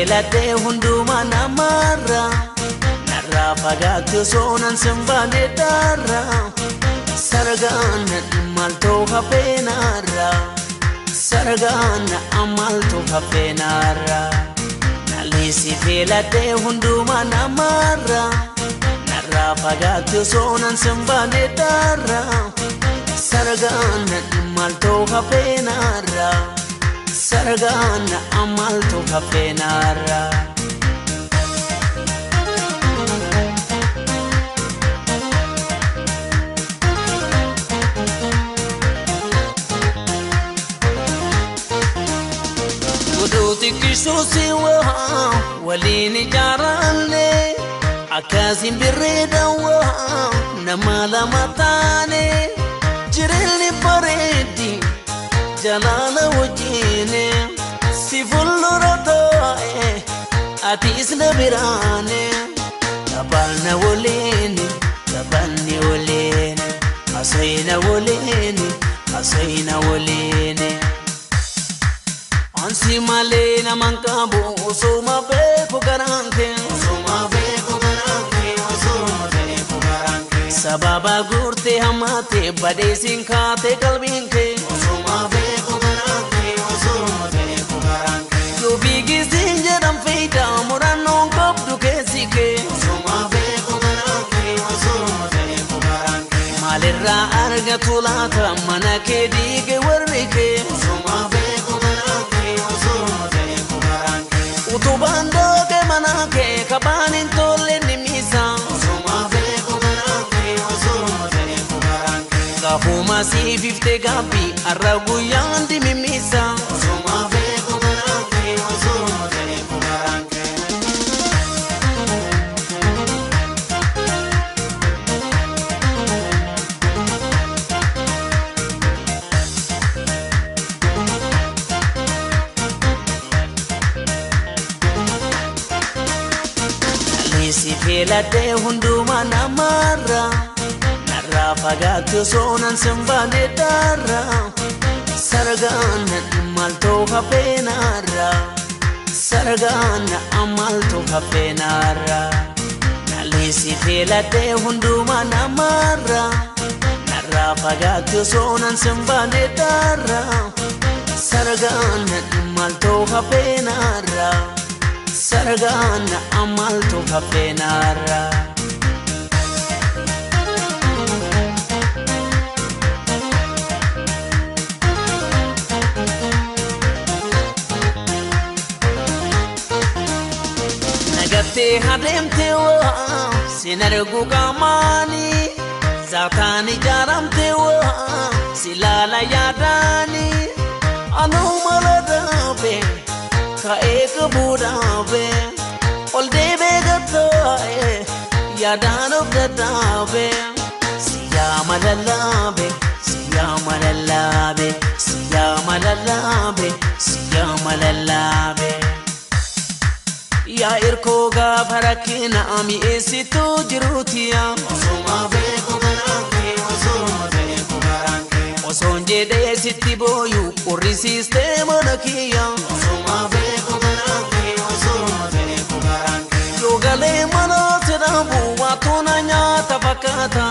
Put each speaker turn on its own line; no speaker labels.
feelate hunduma namarra narra fagaatu sonan simbane darra sargan malto kafenarra sargan amalto kafenarra nalisi feelate hunduma namarra narra fagaatu sonan simbane darra sargan malto kafenarra sargan amalto kafenarra Guduti Kristosi wa walini jarale akasim birreda wa namala matane jirili paredi jalala wajine sifullu ratae atis nabirane tabalna woleni asayna woleni ansi malena mankabu usuma beku garanke sababa gurte hamate bade sinkate kalbinke yo bigi sinjaram feita murano kopdu kesike malirra arga tulata manake dige warrike utubando ke manake kabanin tolle nimisa kahuma si fifte gapi aragu yandi mimisa Si feelate hunduma namarra narra fagaatu sonan simbane darra sargan malto kafenarra sargan amalto kafenarra nalisi feelate hunduma namarra narra fagaatu sonan simbane darra sargan malto kafenarra sargan amalto kafenarra nagate hademte wa sinargu kamani zatani jaramte wa silala yadani anu maladabe ka ek budabe ol debe gatae yadan of gatabe siyamalalabe ya irko ga farakina ami esitu jirutia osonje de sitti boyu uri sistema nakiya Yogale mana terabu watuna nyata fakata